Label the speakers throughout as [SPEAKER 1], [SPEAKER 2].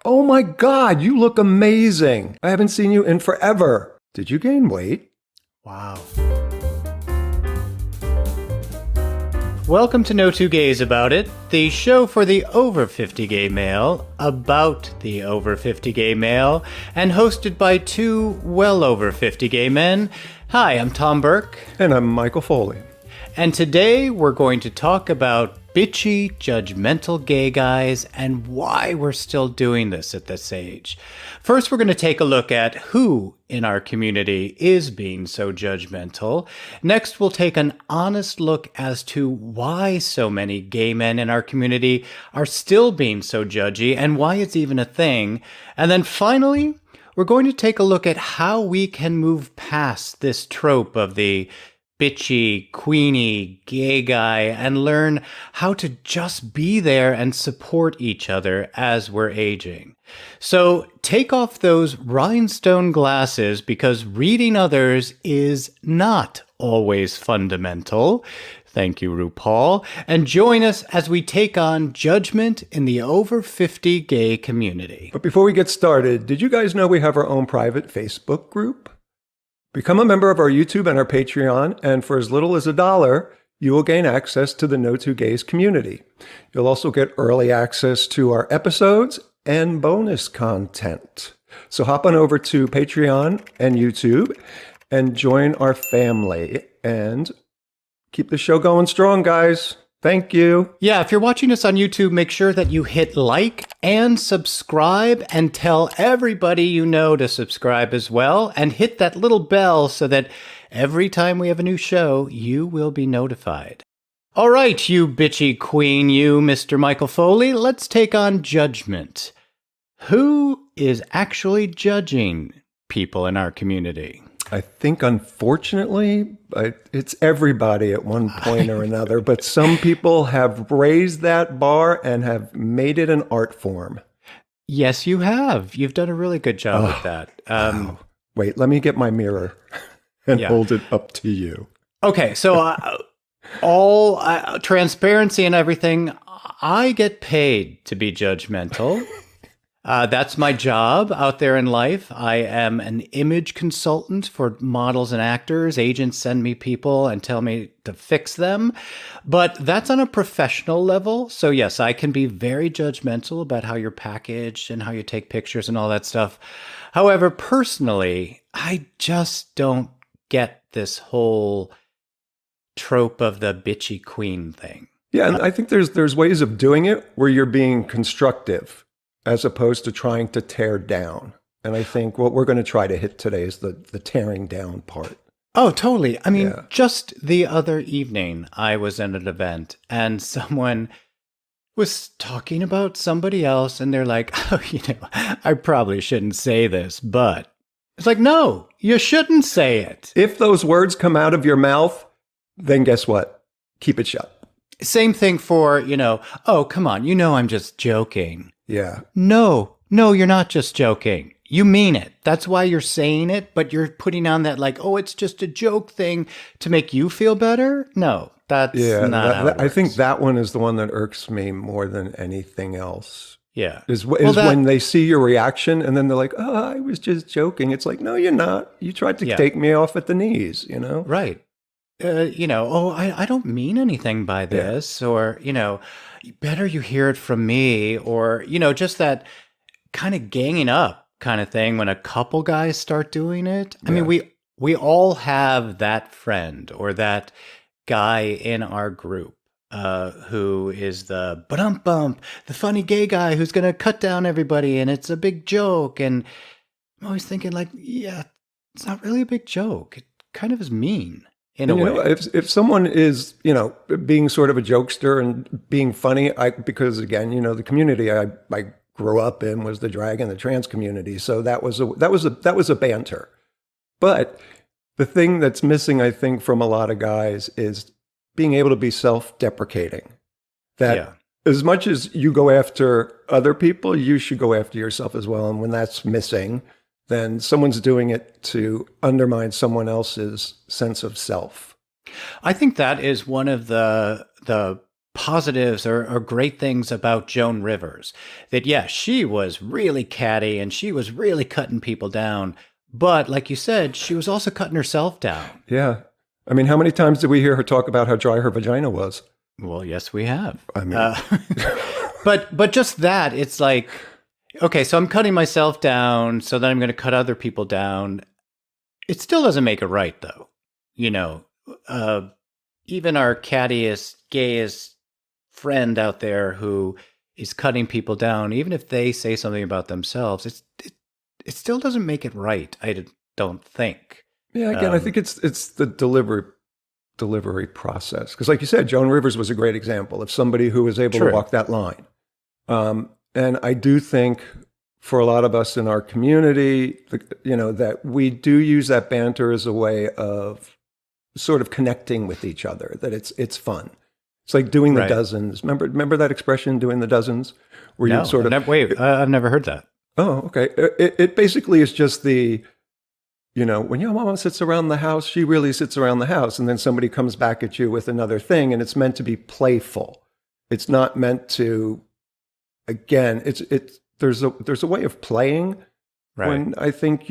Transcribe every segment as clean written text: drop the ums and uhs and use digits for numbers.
[SPEAKER 1] Oh my God, you look amazing. I haven't seen you in forever. Did you gain weight?
[SPEAKER 2] Wow. Welcome to No Two Gays About It, the show for the over 50 gay male, about the over 50 gay male, and hosted by two well over 50 gay men. Hi, I'm Tom Burke.
[SPEAKER 1] And I'm Michael Foley.
[SPEAKER 2] And today we're going to talk about bitchy, judgmental gay guys and why we're still doing this at this age. First, we're going to take a look at who in our community is being so judgmental. Next, we'll take an honest look as to why so many gay men in our community are still being so judgy and why it's even a thing. And then finally, we're going to take a look at how we can move past this trope of the bitchy, queeny, gay guy and learn how to just be there and support each other as we're aging. So take off those rhinestone glasses because reading others is not always fundamental. Thank you, RuPaul. And join us as we take on judgment in the over 50 gay community.
[SPEAKER 1] But before we get started, did you guys know we have our own private Facebook group? Become a member of our YouTube and our Patreon, and for as little as $1, you will gain access to the No Two Gays community. You'll also get early access to our episodes and bonus content. So hop on over to Patreon and YouTube and join our family and keep the show going strong, guys. Thank you.
[SPEAKER 2] Yeah, if you're watching us on YouTube, make sure that you hit like and subscribe and tell everybody you know to subscribe as well. And hit that little bell so that every time we have a new show, you will be notified. All right, you bitchy queen, you, Mr. Michael Foley, let's take on judgment. Who is actually judging people in our community?
[SPEAKER 1] I think, unfortunately, it's everybody at one point or another, but some people have raised that bar and have made it an art form.
[SPEAKER 2] Yes, you have. You've done a really good job with that.
[SPEAKER 1] Wow. Wait, let me get my mirror and hold it up to you.
[SPEAKER 2] Okay, so all transparency and everything, I get paid to be judgmental. That's my job out there in life. I am an image consultant for models and actors. Agents send me people and tell me to fix them. But that's on a professional level. So yes, I can be very judgmental about how you're packaged and how you take pictures and all that stuff. However, personally, I just don't get this whole trope of the bitchy queen thing.
[SPEAKER 1] Yeah, and I think there's ways of doing it where you're being constructive as opposed to trying to tear down. And I think what we're going to try to hit today is the tearing down part.
[SPEAKER 2] Oh, totally. I mean, just the other evening, I was at an event and someone was talking about somebody else and they're like, oh, I probably shouldn't say this, but it's like, no, you shouldn't say it.
[SPEAKER 1] If those words come out of your mouth, then guess what? Keep it shut.
[SPEAKER 2] Same thing for, oh, come on, I'm just joking.
[SPEAKER 1] Yeah.
[SPEAKER 2] No, you're not just joking. You mean it. That's why you're saying it, but you're putting on that it's just a joke thing to make you feel better? No, that's not how it works.
[SPEAKER 1] I think that one is the one that irks me more than anything else.
[SPEAKER 2] Yeah.
[SPEAKER 1] Is when they see your reaction and then they're like, oh, I was just joking. It's like, no, you're not. You tried to take me off at the knees,
[SPEAKER 2] Right. I don't mean anything by this, or, better you hear it from me, or, just that kind of ganging up kind of thing when a couple guys start doing it. I mean, we all have that friend or that guy in our group who is the bump, the funny gay guy who's going to cut down everybody and it's a big joke. And I'm always thinking it's not really a big joke. It kind of is mean. In a way.
[SPEAKER 1] If someone is, being sort of a jokester and being funny, because again, the community I grew up in was the drag and the trans community, so that was a banter. But the thing that's missing, I think, from a lot of guys is being able to be self-deprecating. That as much as you go after other people, you should go after yourself as well. And when that's missing, then someone's doing it to undermine someone else's sense of self.
[SPEAKER 2] I think that is one of the positives or great things about Joan Rivers. That, yeah, she was really catty and she was really cutting people down. But like you said, she was also cutting herself down.
[SPEAKER 1] Yeah. I mean, how many times did we hear her talk about how dry her vagina was?
[SPEAKER 2] Well, yes, we have.
[SPEAKER 1] I mean,
[SPEAKER 2] But just that, it's like, okay, so I'm cutting myself down, so then I'm going to cut other people down. It still doesn't make it right, though. You know, even our cattiest, gayest friend out there who is cutting people down, even if they say something about themselves, it still doesn't make it right. Don't think.
[SPEAKER 1] yeah, again, I think it's the delivery process. Because like you said, Joan Rivers was a great example of somebody who was able
[SPEAKER 2] True.
[SPEAKER 1] to walk that line. And I do think for a lot of us in our community, that we do use that banter as a way of sort of connecting with each other, that it's fun. It's like doing the
[SPEAKER 2] Right.
[SPEAKER 1] dozens. Remember that expression, doing the dozens? Where
[SPEAKER 2] No,
[SPEAKER 1] you sort of,
[SPEAKER 2] I've never heard that.
[SPEAKER 1] oh, okay. It basically is just when your mama sits around the house, she really sits around the house. And then somebody comes back at you with another thing, and it's meant to be playful. It's not meant to, again, there's a way of playing
[SPEAKER 2] Right.
[SPEAKER 1] when I think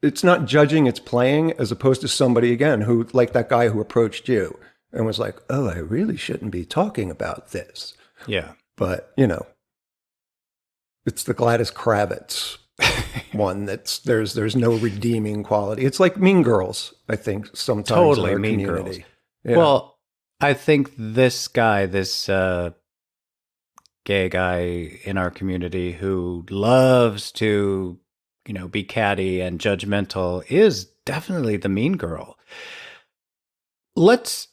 [SPEAKER 1] it's not judging, it's playing, as opposed to somebody, again, who, like that guy who approached you and was like, oh, I really shouldn't be talking about this.
[SPEAKER 2] Yeah.
[SPEAKER 1] But, it's the Gladys Kravitz one there's no redeeming quality. It's like Mean Girls, I think, sometimes
[SPEAKER 2] Totally
[SPEAKER 1] in our
[SPEAKER 2] Mean
[SPEAKER 1] community.
[SPEAKER 2] Girls.
[SPEAKER 1] Yeah.
[SPEAKER 2] Well, I think this guy, this gay guy in our community who loves to, be catty and judgmental is definitely the mean girl. Let's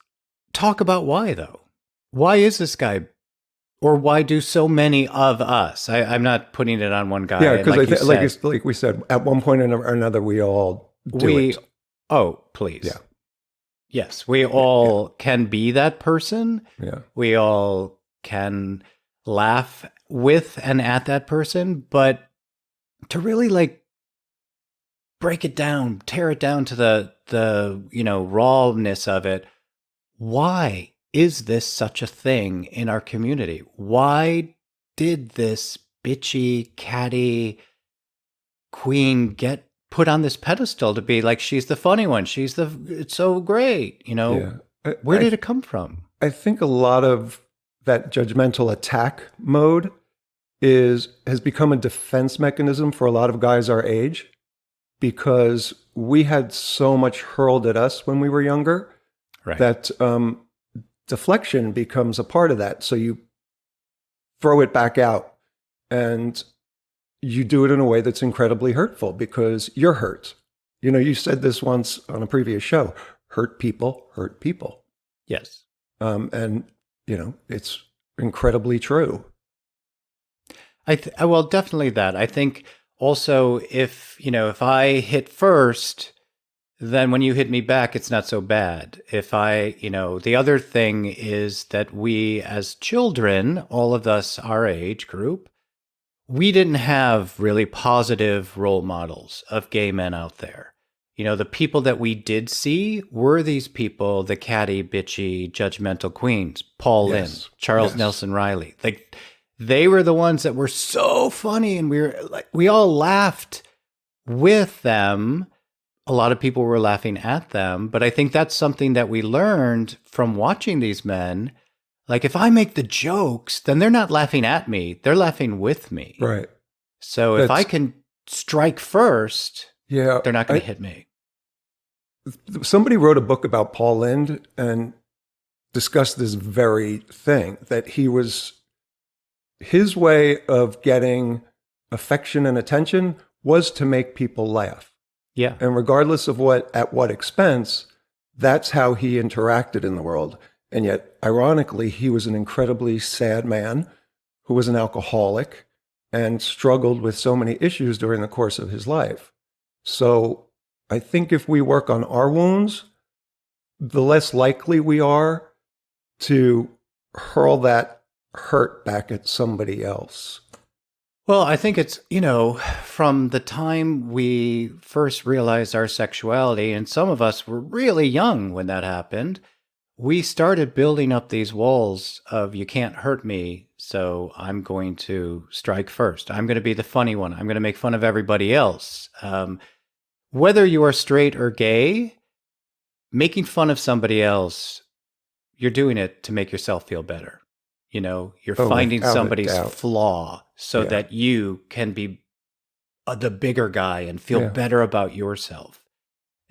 [SPEAKER 2] talk about why, though. Why is this guy, or why do so many of us? I'm not putting it on one guy.
[SPEAKER 1] yeah, because
[SPEAKER 2] like
[SPEAKER 1] like we said, at one point or another, we all do it.
[SPEAKER 2] Oh, please.
[SPEAKER 1] Yeah.
[SPEAKER 2] Yes, we all can be that person.
[SPEAKER 1] Yeah.
[SPEAKER 2] We all can laugh with and at that person, but to really break it down, tear it down to the rawness of it. Why is this such a thing in our community? Why did this bitchy, catty queen get put on this pedestal to be like, she's the funny one, it's so great,
[SPEAKER 1] Yeah.
[SPEAKER 2] Where did it come from?
[SPEAKER 1] I think a lot of that judgmental attack mode has become a defense mechanism for a lot of guys our age, because we had so much hurled at us when we were younger,
[SPEAKER 2] Right.
[SPEAKER 1] that deflection becomes a part of that. So you throw it back out, and you do it in a way that's incredibly hurtful because you're hurt. You said this once on a previous show: hurt people hurt people.
[SPEAKER 2] Yes.
[SPEAKER 1] And it's incredibly true.
[SPEAKER 2] Well, definitely that. I think also if I hit first, then when you hit me back, it's not so bad. If the other thing is that we as children, all of us our age group, we didn't have really positive role models of gay men out there. The people that we did see were these people, the catty, bitchy, judgmental queens, Paul Lynde, Charles Nelson Riley. They were the ones that were so funny, and we all laughed with them. A lot of people were laughing at them, but I think that's something that we learned from watching these men. Like, if I make the jokes, then they're not laughing at me, they're laughing with me.
[SPEAKER 1] Right.
[SPEAKER 2] So if I can strike first,
[SPEAKER 1] yeah,
[SPEAKER 2] they're not going to hit me.
[SPEAKER 1] Somebody wrote a book about Paul Lynde and discussed this very thing, that his way of getting affection and attention was to make people laugh.
[SPEAKER 2] Yeah.
[SPEAKER 1] And regardless of at what expense, that's how he interacted in the world. And yet, ironically, he was an incredibly sad man who was an alcoholic and struggled with so many issues during the course of his life. So I think if we work on our wounds, the less likely we are to hurl that hurt back at somebody else.
[SPEAKER 2] Well, I think it's, from the time we first realized our sexuality, and some of us were really young when that happened, we started building up these walls of you can't hurt me, so I'm going to strike first. I'm going to be the funny one. I'm going to make fun of everybody else. Whether you are straight or gay, making fun of somebody else, you're doing it to make yourself feel better. You know, you're
[SPEAKER 1] Oh,
[SPEAKER 2] finding
[SPEAKER 1] without a
[SPEAKER 2] somebody's
[SPEAKER 1] doubt.
[SPEAKER 2] flaw so
[SPEAKER 1] Yeah.
[SPEAKER 2] that you can be the bigger guy and feel
[SPEAKER 1] Yeah.
[SPEAKER 2] better about yourself.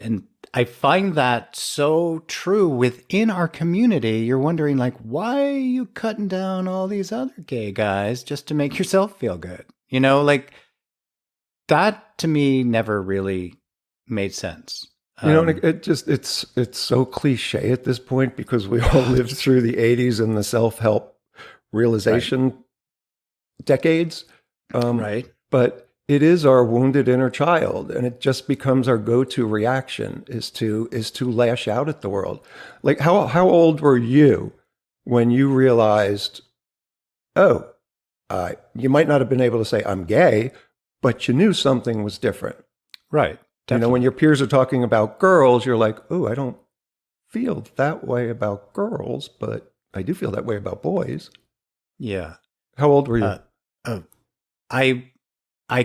[SPEAKER 2] And I find that so true within our community. You're wondering, like, why are you cutting down all these other gay guys just to make yourself feel good? You know, like that to me never really made sense.
[SPEAKER 1] You know, and it just it's so cliche at this point because we all lived through the 80s and the self-help
[SPEAKER 2] Right.
[SPEAKER 1] realization decades.
[SPEAKER 2] Right.
[SPEAKER 1] But it is our wounded inner child, and it just becomes our go-to reaction is to lash out at the world. Like how old were you when you realized, oh, you might not have been able to say I'm gay, but you knew something was different.
[SPEAKER 2] Right.
[SPEAKER 1] You know, when
[SPEAKER 2] Definitely.
[SPEAKER 1] your peers are talking about girls, you're like, oh, I don't feel that way about girls, but I do feel that way about boys.
[SPEAKER 2] Yeah.
[SPEAKER 1] How old were you?
[SPEAKER 2] Uh, uh, I I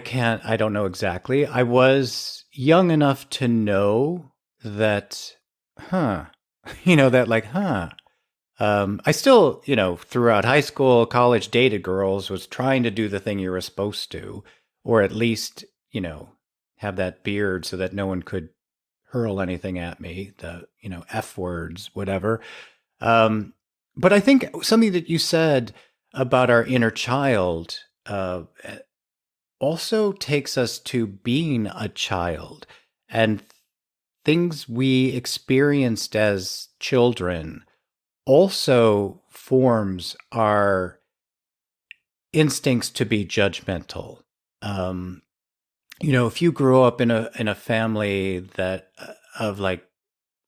[SPEAKER 2] don't know exactly. I was young enough to know that, huh, that like, huh. I still, throughout high school, college, dated girls, was trying to do the thing you were supposed to, or at least, have that beard so that no one could hurl anything at me, the, F words, whatever. Um, but I think something that you said about our inner child, also takes us to being a child and things we experienced as children also forms our instincts to be judgmental. Um, if you grew up in a family that of like,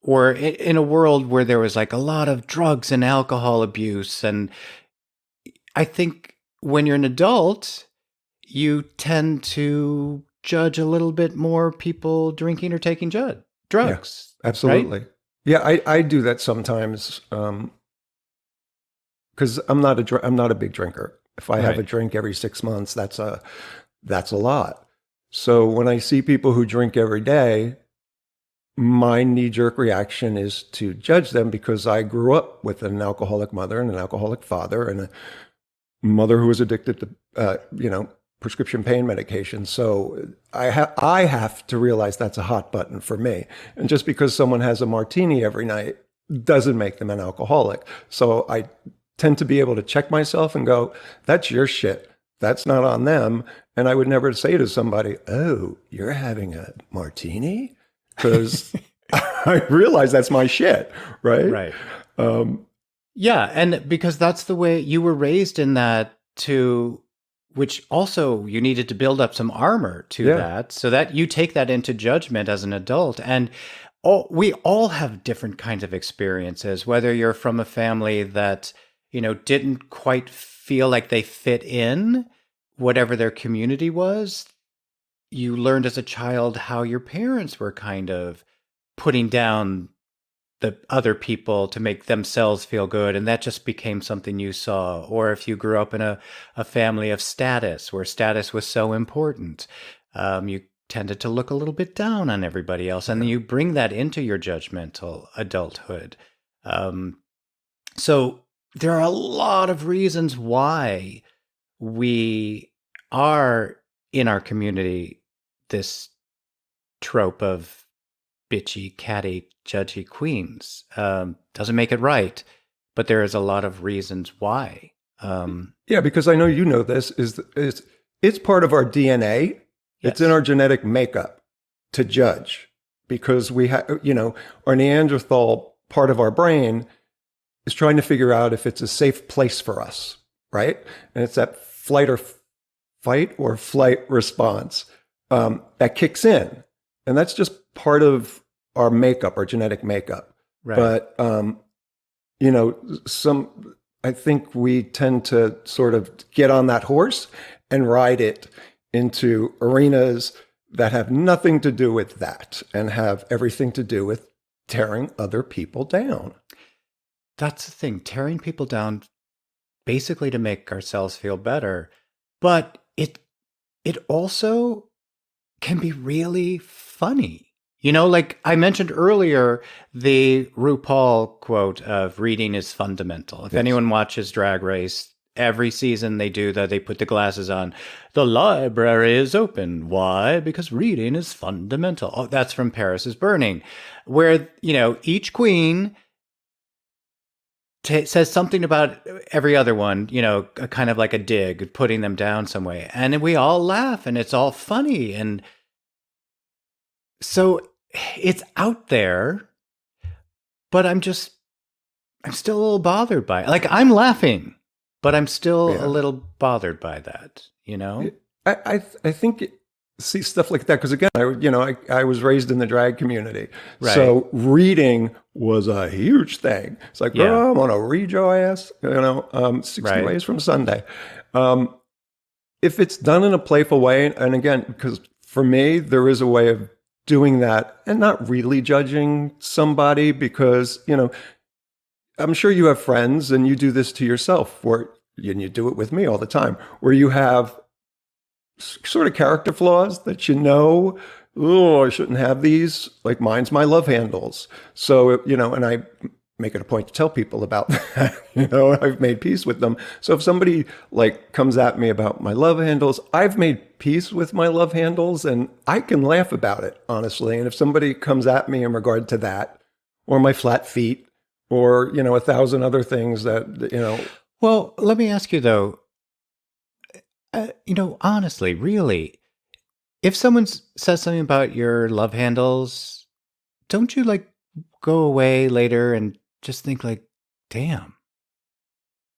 [SPEAKER 2] or in a world where there was like a lot of drugs and alcohol abuse, and I think when you're an adult, you tend to judge a little bit more people drinking or taking
[SPEAKER 1] Yeah,
[SPEAKER 2] drugs, right?
[SPEAKER 1] absolutely. Yeah, I do that sometimes because I'm not a big drinker. If I have a
[SPEAKER 2] Right.
[SPEAKER 1] drink every 6 months, that's a lot. So when I see people who drink every day, my knee jerk reaction is to judge them because I grew up with an alcoholic mother and an alcoholic father and a mother who was addicted to, prescription pain medication. So I have to realize that's a hot button for me. And just because someone has a martini every night doesn't make them an alcoholic. So I tend to be able to check myself and go, that's your shit. That's not on them. And I would never say to somebody, oh, you're having a martini? Because I realize that's my shit, right?
[SPEAKER 2] Right. Yeah, and because that's the way you were raised in that to which also you needed to build up some armor to
[SPEAKER 1] Yeah.
[SPEAKER 2] that so that you take that into judgment as an adult. And we all have different kinds of experiences, whether you're from a family that, didn't quite feel like they fit in whatever their community was. You learned as a child how your parents were kind of putting down the other people to make themselves feel good, and that just became something you saw. Or if you grew up in a family of status where status was so important, you tended to look a little bit down on everybody else, and then you bring that into your judgmental adulthood. um, so there are a lot of reasons why we are in our community this trope of bitchy, catty, judgy queens. Doesn't make it right, but there is a lot of reasons why.
[SPEAKER 1] Yeah, because I know you know this is it's part of our DNA. It's in
[SPEAKER 2] Yes.
[SPEAKER 1] our genetic makeup to judge because we have, our Neanderthal part of our brain is trying to figure out if it's a safe place for us, right? And it's that fight or flight response that kicks in, and that's just part of our makeup, our genetic makeup.
[SPEAKER 2] Right.
[SPEAKER 1] But you know, some I think we tend to sort of get on that horse and ride it into arenas that have nothing to do with that and have everything to do with tearing other people down.
[SPEAKER 2] that's the thing, tearing people down basically to make ourselves feel better. But it also can be really funny. You know, like I mentioned earlier, the RuPaul quote of reading is fundamental. If
[SPEAKER 1] Yes.
[SPEAKER 2] anyone watches Drag Race, every season they do that, they put the glasses on. The library is open. Why? Because reading is fundamental. Oh, that's from Paris is Burning, where, you know, each queen says something about every other one, you know, kind of like a dig, putting them down some way. And we all laugh and it's all funny. And so it's out there, but I'm still a little bothered by it. Like I'm laughing, but I'm still a little bothered by that, you know?
[SPEAKER 1] I think see stuff like that because again, I was raised in the drag community,
[SPEAKER 2] Right.
[SPEAKER 1] so reading was a huge thing. It's like,
[SPEAKER 2] Yeah.
[SPEAKER 1] girl, I'm gonna read your ass, 60
[SPEAKER 2] Right.
[SPEAKER 1] ways from Sunday. If it's done in a playful way, and again, because for me, there is a way of doing that and not really judging somebody because, I'm sure you have friends and you do this to yourself and you do it with me all the time, where you have sort of character flaws that oh, I shouldn't have these. Like mine's my love handles. So, and I make it a point to tell people about that. I've made peace with them. So if somebody like comes at me about my love handles, I've made peace with my love handles and I can laugh about it, honestly. And if somebody comes at me in regard to that or my flat feet or, 1,000 other things that.
[SPEAKER 2] Well, let me ask you though, honestly, really, if someone says something about your love handles, don't you like go away later and just think like, damn,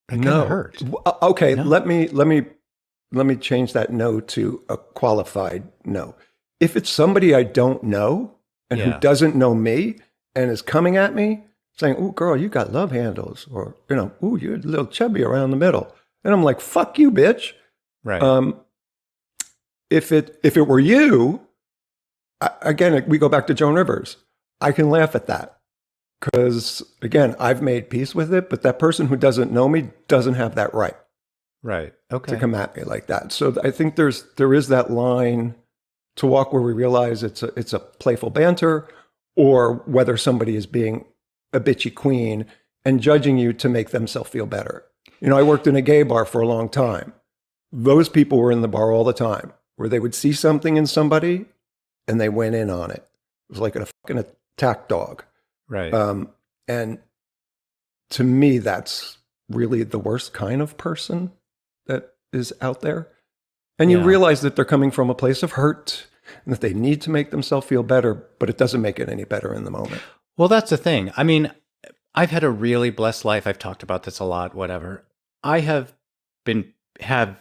[SPEAKER 2] that kind of hurt?
[SPEAKER 1] Okay,
[SPEAKER 2] No?
[SPEAKER 1] let me change that no to a qualified no. If it's somebody I don't know and
[SPEAKER 2] Yeah.
[SPEAKER 1] who doesn't know me and is coming at me saying, "Oh, girl, you got love handles," or "Ooh, you're a little chubby around the middle," and I'm like, "Fuck you, bitch."
[SPEAKER 2] Right.
[SPEAKER 1] If it were you, again, we go back to Joan Rivers. I can laugh at that because again, I've made peace with it. But that person who doesn't know me doesn't have that right
[SPEAKER 2] Right. Okay.
[SPEAKER 1] to come at me like that. So I think there is that line to walk where we realize it's a playful banter, or whether somebody is being a bitchy queen and judging you to make themselves feel better. I worked in a gay bar for a long time. Those people were in the bar all the time, where they would see something in somebody and they went in on it. It was like a fucking attack dog.
[SPEAKER 2] Right.
[SPEAKER 1] And to me, that's really the worst kind of person that is out there. And you
[SPEAKER 2] Yeah.
[SPEAKER 1] realize that they're coming from a place of hurt and that they need to make themselves feel better, but it doesn't make it any better in the moment.
[SPEAKER 2] Well, that's the thing. I mean, I've had a really blessed life. I've talked about this a lot, whatever. I have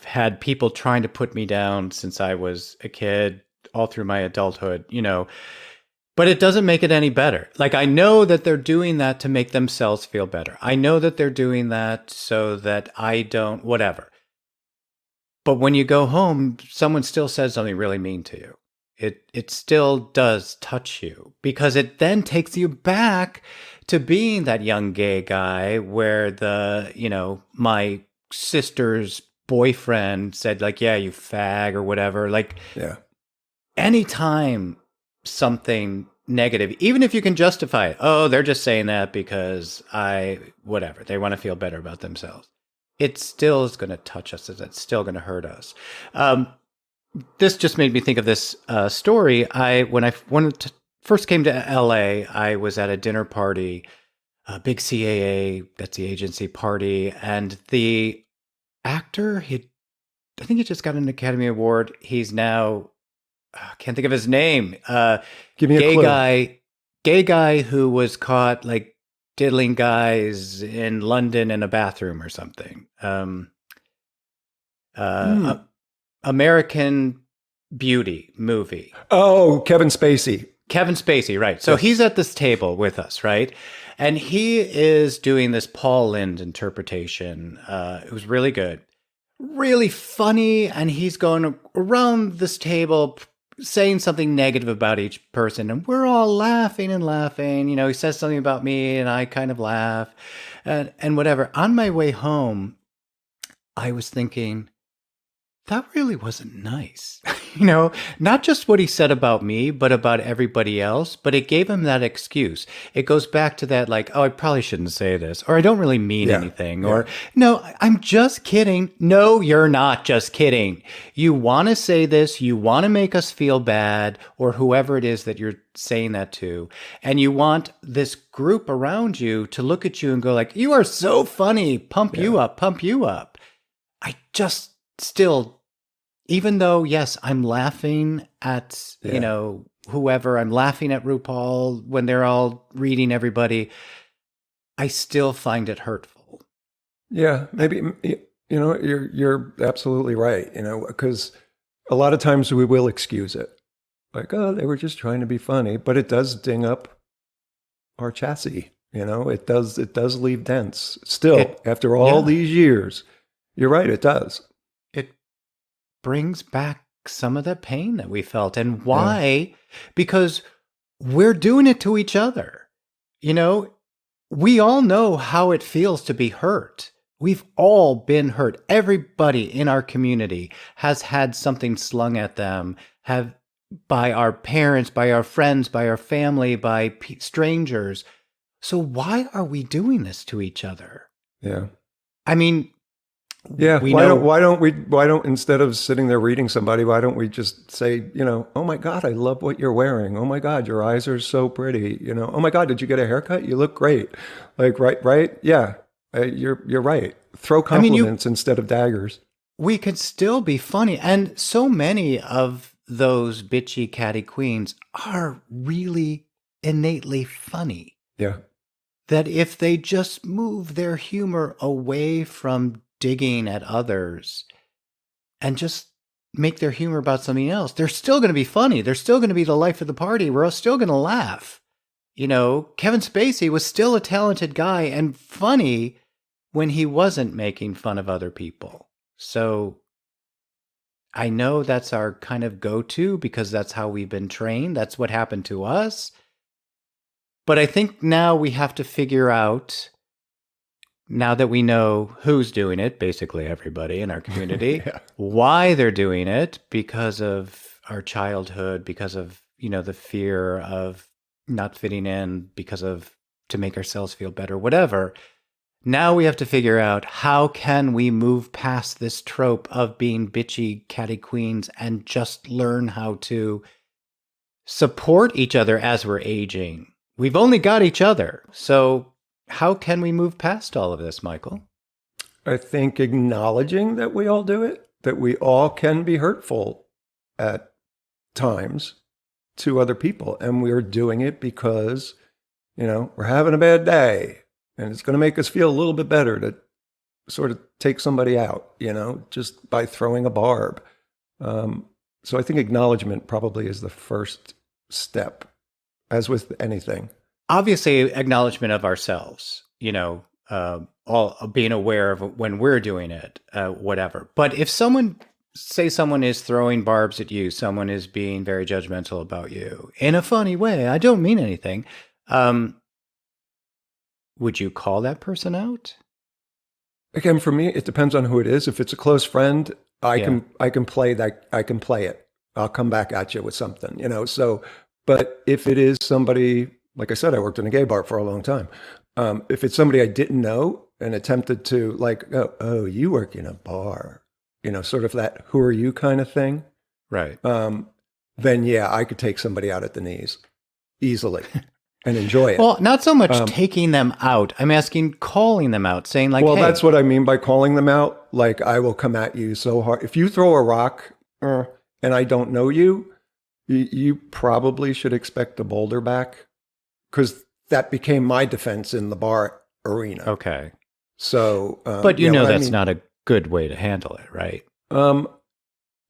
[SPEAKER 2] had people trying to put me down since I was a kid, all through my adulthood, but it doesn't make it any better. Like, I know that they're doing that to make themselves feel better. I know that they're doing that so that I don't, whatever. But when you go home, someone still says something really mean to you. It still does touch you because it then takes you back to being that young gay guy where my sister's boyfriend said like, yeah, you fag or whatever. Like,
[SPEAKER 1] Yeah.
[SPEAKER 2] anytime something negative, even if you can justify it, oh, they're just saying that because whatever, they want to feel better about themselves. It still is going to touch us. It's still going to hurt us. This just made me think of this story. When I first came to LA, I was at a dinner party, a big CAA, that's the agency party, and the actor, I think he just got an Academy Award. He's now, I can't think of his name.
[SPEAKER 1] Give me a clue.
[SPEAKER 2] Gay guy who was caught like diddling guys in London in a bathroom or something. American Beauty movie.
[SPEAKER 1] Oh, Kevin Spacey.
[SPEAKER 2] Kevin Spacey, right. So
[SPEAKER 1] Yes.
[SPEAKER 2] he's at this table with us, right? And he is doing this Paul Lynde interpretation. It was really good, really funny. And he's going around this table, saying something negative about each person, and we're all laughing and laughing. He says something about me, and I kind of laugh, and whatever. On my way home, I was thinking, that really wasn't nice. Not just what he said about me, but about everybody else. But it gave him that excuse. It goes back to that, like, oh, I probably shouldn't say this, or I don't really mean anything, or no, I'm just kidding. No, you're not just kidding. You want to say this, you want to make us feel bad, or whoever it is that you're saying that to, and you want this group around you to look at you and go like, you are so funny, pump you up, pump you up. I just still, even though, yes, I'm laughing at, whoever, I'm laughing at RuPaul when they're all reading everybody, I still find it hurtful.
[SPEAKER 1] Yeah, maybe, you're absolutely right, because a lot of times we will excuse it. Like, oh, they were just trying to be funny, but it does ding up our chassis, it does leave dents. Still, after all these years, you're right, it does.
[SPEAKER 2] It brings back some of the pain that we felt. And why? Because we're doing it to each other. We all know how it feels to be hurt. We've all been hurt. Everybody in our community has had something slung at them, by our parents, by our friends, by our family, by strangers. So why are we doing this to each other?
[SPEAKER 1] Yeah.
[SPEAKER 2] I mean,
[SPEAKER 1] yeah. Why don't instead of sitting there reading somebody, why don't we just say, oh my God, I love what you're wearing. Oh my God, your eyes are so pretty. Oh my God, did you get a haircut? You look great. Like, right. Yeah. You're right. Throw compliments instead of daggers.
[SPEAKER 2] We could still be funny. And so many of those bitchy catty queens are really innately funny.
[SPEAKER 1] Yeah.
[SPEAKER 2] That if they just move their humor away from digging at others and just make their humor about something else, they're still going to be funny. They're still going to be the life of the party. We're still going to laugh. Kevin Spacey was still a talented guy and funny when he wasn't making fun of other people. So I know that's our kind of go-to because that's how we've been trained. That's what happened to us. But I think now we have to figure out, now that we know who's doing it, basically everybody in our community, why they're doing it, because of our childhood, because of, the fear of not fitting in, because of to make ourselves feel better, whatever. Now we have to figure out, how can we move past this trope of being bitchy catty queens and just learn how to support each other as we're aging. We've only got each other. So how can we move past all of this, Michael?
[SPEAKER 1] I think acknowledging that we all do it, that we all can be hurtful at times to other people. And we're doing it because, we're having a bad day and it's going to make us feel a little bit better to sort of take somebody out, just by throwing a barb. So I think acknowledgement probably is the first step, as with anything.
[SPEAKER 2] Obviously, acknowledgement of ourselves, all being aware of when we're doing it, whatever. But if someone is throwing barbs at you, someone is being very judgmental about you in a funny way, I don't mean anything. Would you call that person out?
[SPEAKER 1] Again, for me, it depends on who it is. If it's a close friend, I can play that. I can play it. I'll come back at you with something, So, but if it is somebody, like I said, I worked in a gay bar for a long time. If it's somebody I didn't know and attempted to oh, you work in a bar, sort of that "who are you" kind of thing,
[SPEAKER 2] right?
[SPEAKER 1] Then yeah, I could take somebody out at the knees easily. And enjoy it.
[SPEAKER 2] Well, not so much taking them out. I'm asking calling them out, saying like,
[SPEAKER 1] well,
[SPEAKER 2] hey.
[SPEAKER 1] That's what I mean by calling them out. Like, I will come at you so hard. If you throw a rock and I don't know you, you probably should expect a boulder back, because that became my defense in the bar arena.
[SPEAKER 2] Okay.
[SPEAKER 1] So,
[SPEAKER 2] but that's not a good way to handle it, right?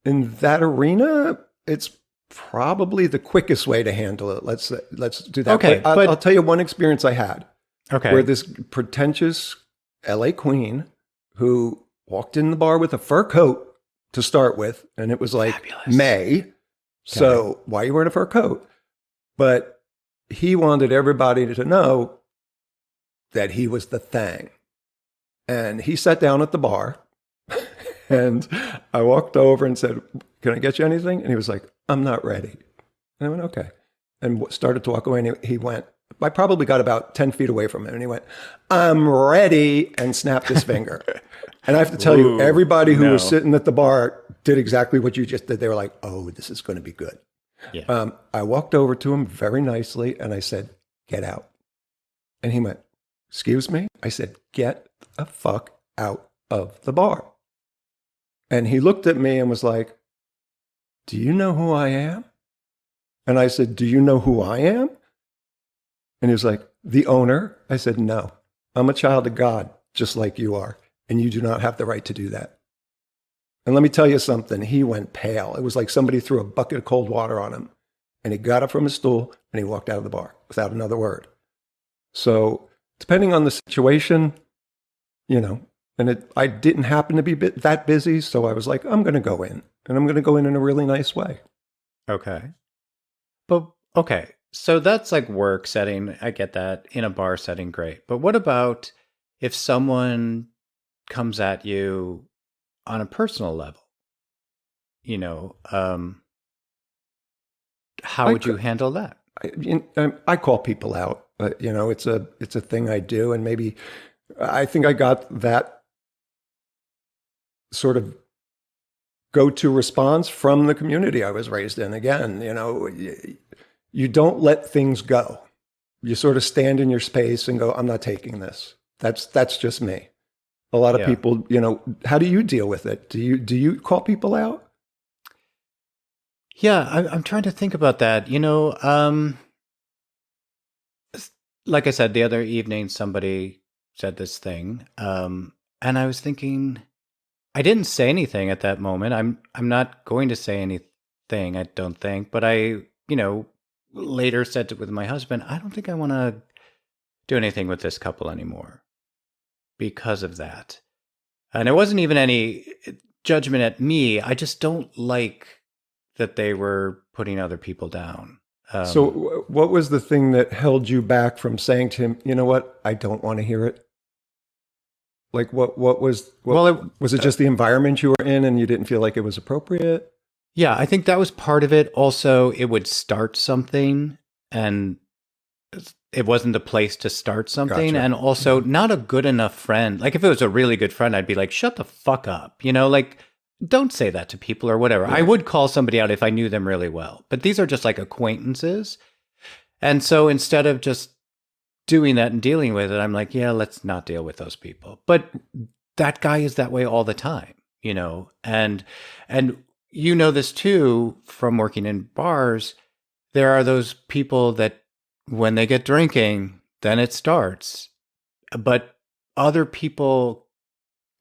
[SPEAKER 1] In that arena, it's probably the quickest way to handle it. Let's do that.
[SPEAKER 2] Okay,
[SPEAKER 1] I'll tell you one experience I had.
[SPEAKER 2] Okay.
[SPEAKER 1] Where this pretentious LA queen who walked in the bar with a fur coat to start with, and it was like Fabulous. May. So why are you wearing a fur coat? But he wanted everybody to know that he was the thing. And he sat down at the bar and I walked over and said, can I get you anything? And he was like, I'm not ready. And I went, okay. And started to walk away. And he went, I probably got about 10 feet away from him. And he went, I'm ready, and snapped his finger. And I have to tell you, everybody who was sitting at the bar did exactly what you just did. They were like, oh, this is going to be good.
[SPEAKER 2] Yeah.
[SPEAKER 1] I walked over to him very nicely and I said, get out. And he went, excuse me? I said, get the fuck out of the bar. And he looked at me and was like, do you know who I am? And I said, do you know who I am? And he was like, the owner? I said, no, I'm a child of God, just like you are. And you do not have the right to do that. And let me tell you something. He went pale. It was like somebody threw a bucket of cold water on him. And he got up from his stool and he walked out of the bar without another word. So depending on the situation, and I didn't happen to be that busy. So I was like, I'm going to go in, and I'm going to go in a really nice way.
[SPEAKER 2] Okay. But, okay. So that's like work setting. I get that. In a bar setting, great. But what about if someone comes at you on a personal level? How would you handle that?
[SPEAKER 1] I call people out, but it's a thing I do, and maybe I think I got that sort of go-to response from the community I was raised in. Again, you don't let things go. You sort of stand in your space and go, I'm not taking this. That's just me. A lot of people, how do you deal with it? Do you call people out?
[SPEAKER 2] Yeah, I'm trying to think about that. Like I said, the other evening, somebody said this thing, and I was thinking, I didn't say anything at that moment. I'm not going to say anything, I don't think. But I, later said it with my husband, I don't think I want to do anything with this couple anymore because of that. And it wasn't even any judgment at me. I just don't like that they were putting other people down.
[SPEAKER 1] So what was the thing that held you back from saying to him, you know what, I don't want to hear it? Like was it just the environment you were in and you didn't feel like it was appropriate?
[SPEAKER 2] Yeah, I think that was part of it. Also, it would start something and it wasn't the place to start something.
[SPEAKER 1] Gotcha.
[SPEAKER 2] And also not a good enough friend. Like if it was a really good friend, I'd be like, shut the fuck up. Like don't say that to people or whatever. Yeah. I would call somebody out if I knew them really well. But these are just like acquaintances. And so instead of just doing that and dealing with it, I'm like, yeah, let's not deal with those people. But that guy is that way all the time, and this too from working in bars. There are those people that when they get drinking, then it starts. But other people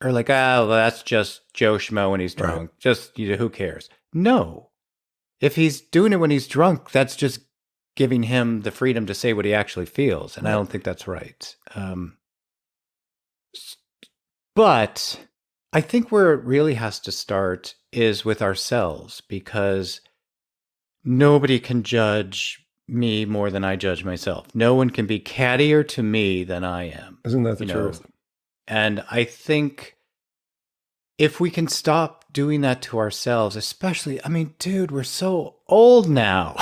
[SPEAKER 2] are like, well, that's just Joe Schmo when he's drunk. Right. Just, who cares? No. If he's doing it when he's drunk, that's just giving him the freedom to say what he actually feels. And I don't think that's right. But I think where it really has to start is with ourselves, because nobody can judge me more than I judge myself. No one can be cattier to me than I am.
[SPEAKER 1] Isn't that the truth?
[SPEAKER 2] And I think if we can stop doing that to ourselves, especially, dude, we're so old now,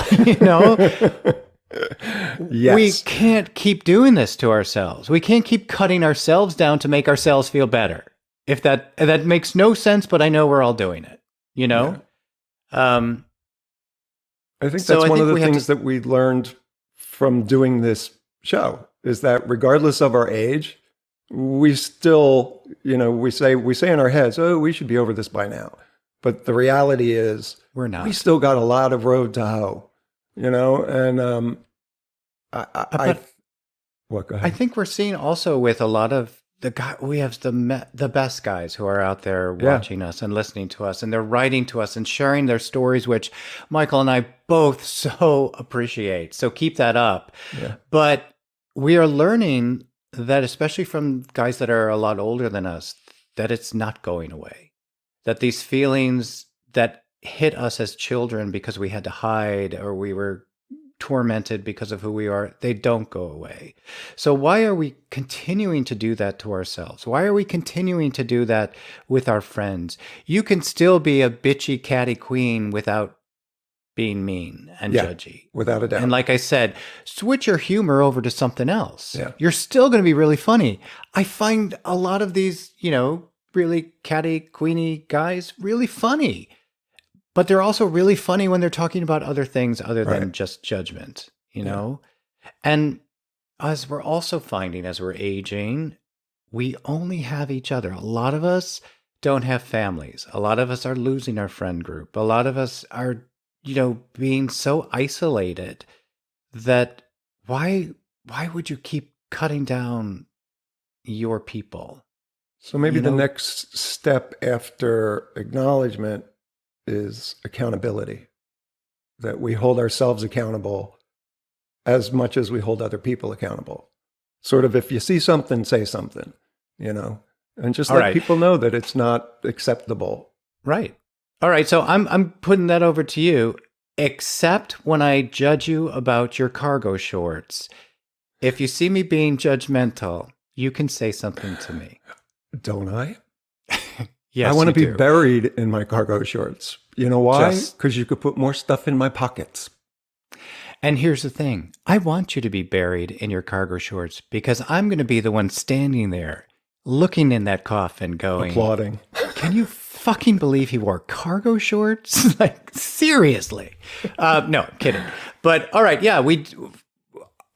[SPEAKER 2] Yes. We can't keep doing this to ourselves. We can't keep cutting ourselves down to make ourselves feel better. If that makes no sense, but I know we're all doing it, Yeah.
[SPEAKER 1] I think that's one of the things that we learned from doing this show is that regardless of our age, we still, we say in our heads, oh, we should be over this by now. But the reality is
[SPEAKER 2] we're not.
[SPEAKER 1] We still got a lot of road to hoe, and go ahead.
[SPEAKER 2] I think we're seeing also with a lot of we have the best guys who are out there watching us and listening to us, and they're writing to us and sharing their stories, which Michael and I both so appreciate. So keep that up. Yeah. But we are learning that, especially from guys that are a lot older than us, that it's not going away. That these feelings, that hit us as children because we had to hide or we were tormented because of who we are, they don't go away. So why are we continuing to do that to ourselves? Why are we continuing to do that with our friends? You can still be a bitchy catty queen without being mean and judgy.
[SPEAKER 1] Without a doubt.
[SPEAKER 2] And like I said, switch your humor over to something else.
[SPEAKER 1] Yeah.
[SPEAKER 2] You're still going to be really funny. I find a lot of these, really catty, queeny guys really funny. But they're also really funny when they're talking about other things other than just judgment, you know? And as we're also finding as we're aging, we only have each other. A lot of us don't have families. A lot of us are losing our friend group. A lot of us are, being so isolated that why would you keep cutting down your people?
[SPEAKER 1] So maybe the next step after acknowledgement is accountability, that we hold ourselves accountable as much as we hold other people accountable. Sort of, if you see something, say something, and just let people know that it's not acceptable.
[SPEAKER 2] Right. All right. So I'm putting that over to you, except when I judge you about your cargo shorts. If you see me being judgmental, you can say something to me.
[SPEAKER 1] Don't I?
[SPEAKER 2] Yes,
[SPEAKER 1] I want to be buried in my cargo shorts. You know why? Because you could put more stuff in my pockets.
[SPEAKER 2] And here's the thing. I want you to be buried in your cargo shorts because I'm going to be the one standing there looking in that coffin going...
[SPEAKER 1] applauding.
[SPEAKER 2] Can you fucking believe he wore cargo shorts? Like, seriously. No, I'm kidding. But all right, yeah,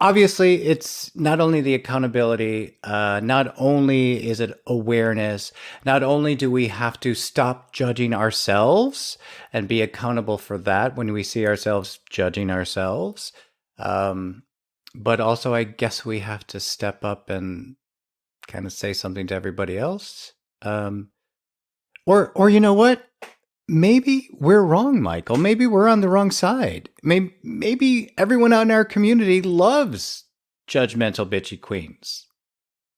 [SPEAKER 2] obviously, it's not only the accountability, not only is it awareness, not only do we have to stop judging ourselves and be accountable for that when we see ourselves judging ourselves, but also I guess we have to step up and kind of say something to everybody else. Or you know what? Maybe we're wrong, Michael. Maybe we're on the wrong side. Maybe everyone out in our community loves judgmental bitchy queens.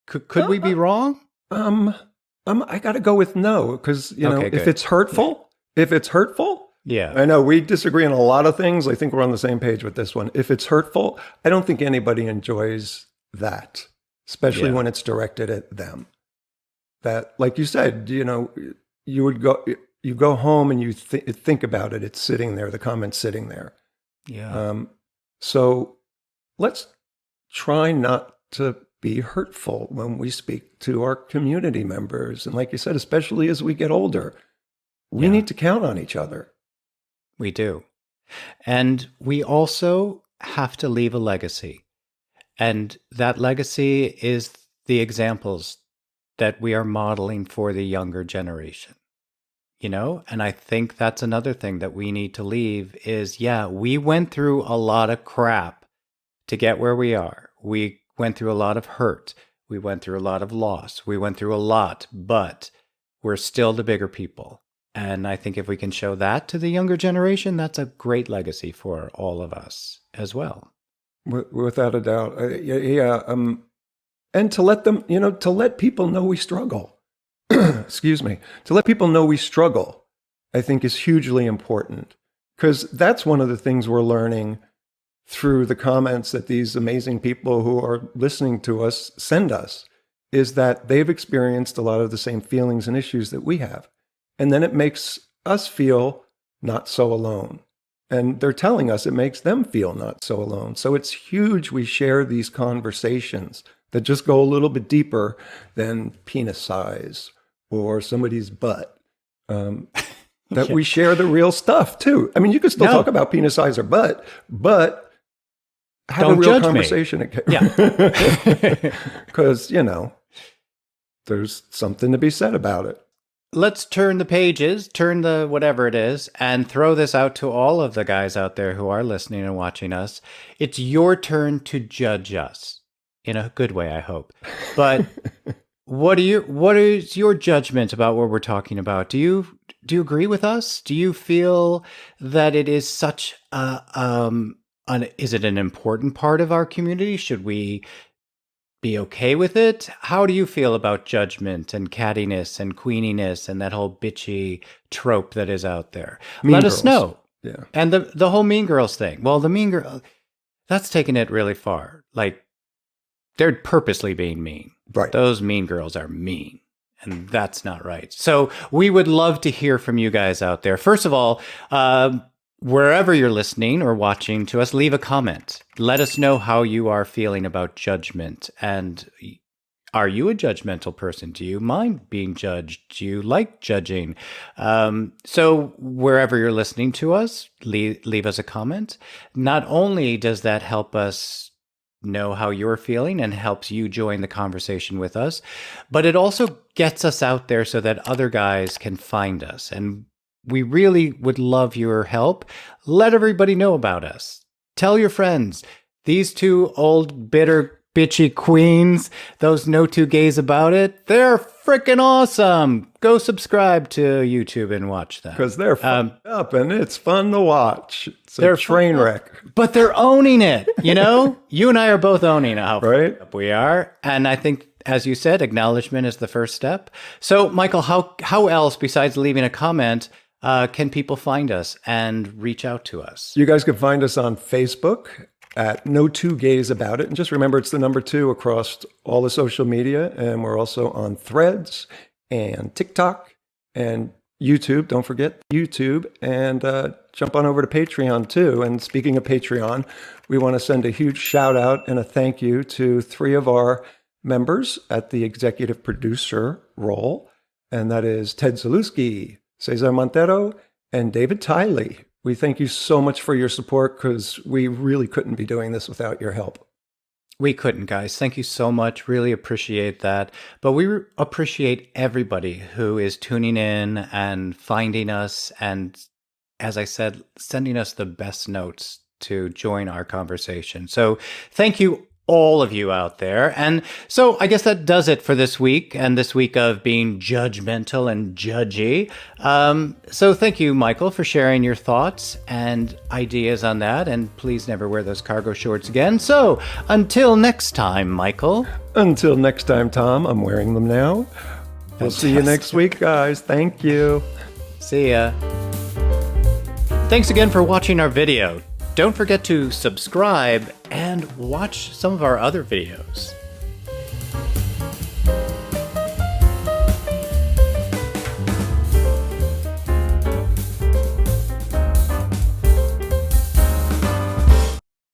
[SPEAKER 2] Could we be wrong?
[SPEAKER 1] I got to go with no, because if it's hurtful,
[SPEAKER 2] yeah.
[SPEAKER 1] I know we disagree on a lot of things. I think we're on the same page with this one. If it's hurtful, I don't think anybody enjoys that, especially when it's directed at them. That, like you said, you go home and you think about it. It's sitting there. The comment's sitting there.
[SPEAKER 2] Yeah.
[SPEAKER 1] So let's try not to be hurtful when we speak to our community members. And like you said, especially as we get older, we need to count on each other.
[SPEAKER 2] We do. And we also have to leave a legacy. And that legacy is the examples that we are modeling for the younger generation. And I think that's another thing that we need to leave is, we went through a lot of crap to get where we are. We went through a lot of hurt. We went through a lot of loss. We went through a lot, but we're still the bigger people. And I think if we can show that to the younger generation, that's a great legacy for all of us as well.
[SPEAKER 1] Without a doubt. And to let them, to let people know we struggle. Excuse me, to let people know we struggle, I think is hugely important, because that's one of the things we're learning through the comments that these amazing people who are listening to us send us, is that they've experienced a lot of the same feelings and issues that we have. And then it makes us feel not so alone. And they're telling us it makes them feel not so alone. So it's huge we share these conversations that just go a little bit deeper than penis size or somebody's butt, that we share the real stuff too. I mean, you could still talk about penis size or butt, but have a real conversation.
[SPEAKER 2] Yeah.
[SPEAKER 1] Because, there's something to be said about it.
[SPEAKER 2] Let's turn the pages, turn the whatever it is, and throw this out to all of the guys out there who are listening and watching us. It's your turn to judge us. In a good way, I hope. But what is your judgment about what we're talking about? Do you agree with us? Do you feel that it is such is it an important part of our community? Should we be okay with it? How do you feel about judgment and cattiness and queeniness and that whole bitchy trope that is out there? Let us
[SPEAKER 1] Girls.
[SPEAKER 2] know.
[SPEAKER 1] Yeah.
[SPEAKER 2] And the whole Mean Girls thing. Well, the Mean Girl, that's taking it really far. Like, they're purposely being mean.
[SPEAKER 1] Right.
[SPEAKER 2] Those Mean Girls are mean. And that's not right. So we would love to hear from you guys out there. First of all, wherever you're listening or watching to us, leave a comment. Let us know how you are feeling about judgment. And are you a judgmental person? Do you mind being judged? Do you like judging? So wherever you're listening to us, leave us a comment. Not only does that help us know how you're feeling and helps you join the conversation with us, but it also gets us out there so that other guys can find us. And we really would love your help. Let everybody know about us. Tell your friends. These two old, bitter, bitchy queens, those no two gays about it, they're freaking awesome. Go subscribe to YouTube and watch them.
[SPEAKER 1] Because they're fucked up and it's fun to watch. It's
[SPEAKER 2] They're
[SPEAKER 1] a train wreck.
[SPEAKER 2] But they're owning it, you know? You and I are both owning how
[SPEAKER 1] Right.
[SPEAKER 2] fucked up we are. And I think, as you said, acknowledgement is the first step. So, Michael, how else, besides leaving a comment, can people find us and reach out to us?
[SPEAKER 1] You guys can find us on Facebook at No Two Gays About It. And just remember, it's the number 2 across all the social media. And we're also on Threads and TikTok and YouTube. Don't forget YouTube. And jump on over to Patreon too. And speaking of Patreon, we want to send a huge shout out and a thank you to 3 of our members at the executive producer role. And that is Ted Zalewski, Cesar Montero, and David Tiley. We thank you so much for your support because we really couldn't be doing this without your help.
[SPEAKER 2] We couldn't, guys. Thank you so much. Really appreciate that. But we appreciate everybody who is tuning in and finding us and, as I said, sending us the best notes to join our conversation. So thank you, all of you out there. And so I guess that does it for this week and this week of being judgmental and judgy. So thank you, Michael, for sharing your thoughts and ideas on that. And please never wear those cargo shorts again. So until next time, Michael.
[SPEAKER 1] Until next time, Tom, I'm wearing them now. We'll see you next week, guys. Thank you.
[SPEAKER 2] See ya. Thanks again for watching our video. Don't forget to subscribe and watch some of our other videos.